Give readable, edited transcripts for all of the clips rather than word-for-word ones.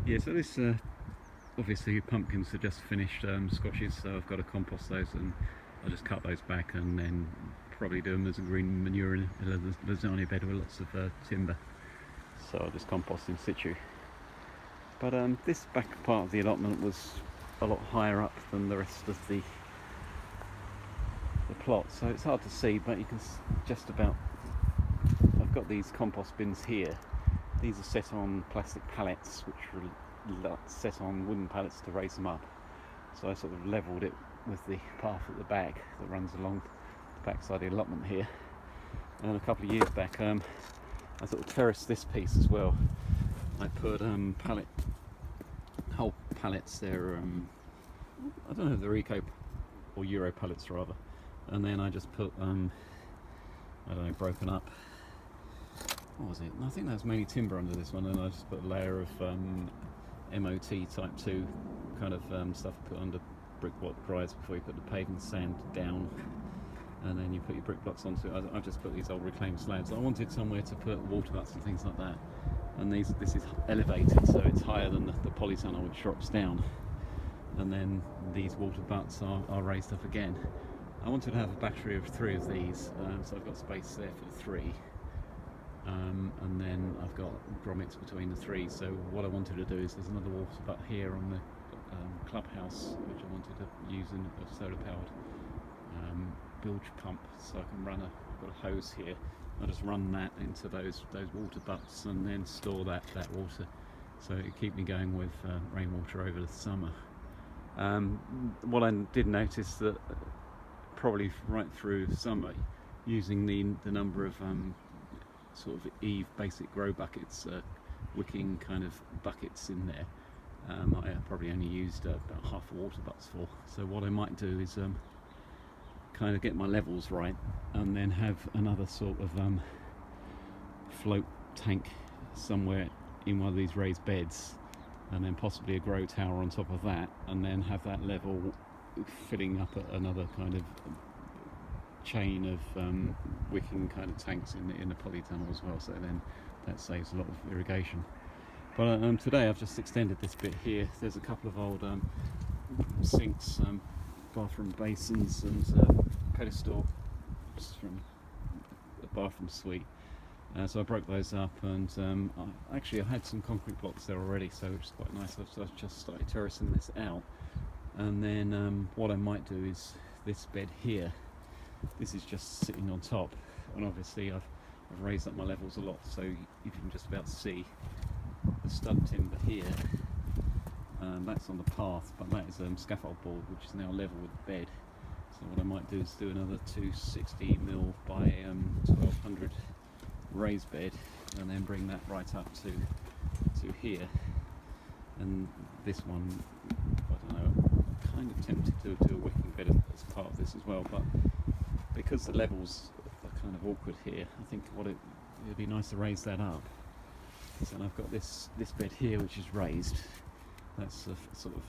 Yeah, so this obviously pumpkins are just finished squashes, so I've got to compost those, and I'll just cut those back and then probably do them as a green manure in a lasagna bed with lots of timber. So I'll just compost in situ. But this back part of the allotment was a lot higher up than the rest of the plot, so it's hard to see, but you can just about. I've got these compost bins here. These are set on plastic pallets, which are set on wooden pallets to raise them up. So I sort of levelled it with the path at the back that runs along the back side of the allotment here. And a couple of years back, I sort of terraced this piece as well. I put whole pallets. They're I don't know if they're eco or Euro pallets rather. And then I just put I don't know, broken up. What was it? I think that was mainly timber under this one, and I just put a layer of MOT type 2 kind of stuff put under brick block dries before you put the paving sand down, and then you put your brick blocks onto it. I've just put these old reclaimed slabs. I wanted somewhere to put water butts and things like that, and this is elevated, so it's higher than the polytunnel, which drops down, and then these water butts are raised up again. I wanted to have a battery of 3 of these, so I've got space there for the 3. And then I've got grommets between the 3. So what I wanted to do is there's another water butt here on the clubhouse, which I wanted to use in a solar powered bilge pump, so I can run I've got a hose here. I'll just run that into those water butts and then store that water, so it keep me going with rainwater over the summer. What I did notice that probably right through summer, using the number of sort of Eve basic grow buckets, wicking kind of buckets in there, I probably only used about half the water butts for. So what I might do is kind of get my levels right, and then have another sort of float tank somewhere in one of these raised beds, and then possibly a grow tower on top of that, and then have that level filling up another kind of chain of wicking kind of tanks in the polytunnel as well, so then that saves a lot of irrigation. But today I've just extended this bit here. There's a couple of old sinks, bathroom basins and pedestal from the bathroom suite, so I broke those up, and actually I had some concrete blocks there already, so which is quite nice. So I've just started terracing this out, and then what I might do is this bed here. This is just sitting on top, and obviously I've raised up my levels a lot, so you can just about see the stud timber here. That's on the path, but that is scaffold board, which is now level with the bed. So what I might do is do another 260mm by 1200 raised bed, and then bring that right up to here. And this one, I don't know, I'm kind of tempted to do a wicking bed as part of this as well, but because the levels are kind of awkward here, I think it'd be nice to raise that up. So I've got this bed here, which is raised. That's a sort of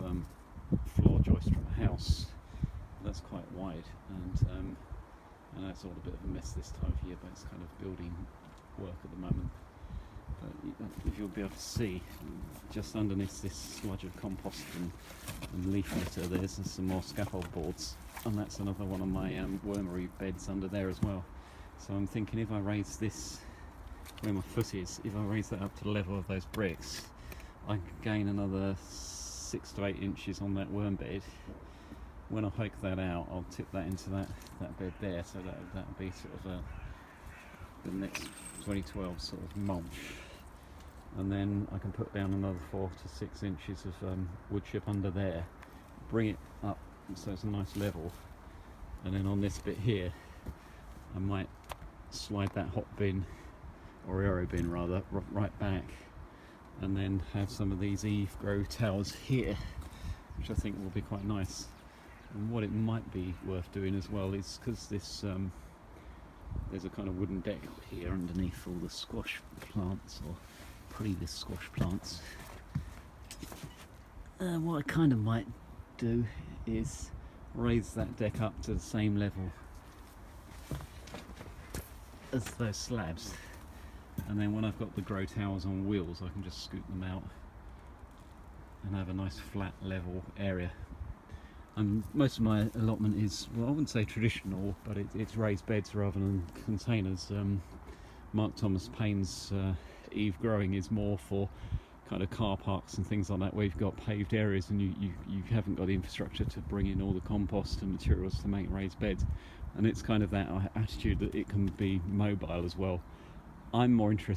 floor joist from a house. That's quite wide, and that's all a bit of a mess this time of year, but it's kind of building work at the moment. But if you'll be able to see, just underneath this sludge of compost and leaf litter, there's some more scaffold boards, and that's another one of my wormery beds under there as well. So I'm thinking, if I raise this where my foot is, if I raise that up to the level of those bricks, I can gain another 6 to 8 inches on that worm bed. When I hike that out, I'll tip that into that bed there, so that'll be sort of the next 2012 sort of mulch. And then I can put down another 4 to 6 inches of wood chip under there, bring it up so it's a nice level, and then on this bit here I might slide that hot bin, or aero bin rather, right back, and then have some of these Eve grow towers here, which I think will be quite nice. And what it might be worth doing as well is, because this there's a kind of wooden deck here underneath all the squash plants, or previous squash plants. What I kind of might do is raise that deck up to the same level as those slabs, and then when I've got the grow towers on wheels, I can just scoot them out and have a nice flat level area. And most of my allotment is, well, I wouldn't say traditional, but it's raised beds rather than containers. Mark Thomas Payne's Eve Growing is more for kind of car parks and things like that, where you've got paved areas and you haven't got the infrastructure to bring in all the compost and materials to make raised beds. And it's kind of that attitude that it can be mobile as well. I'm more interested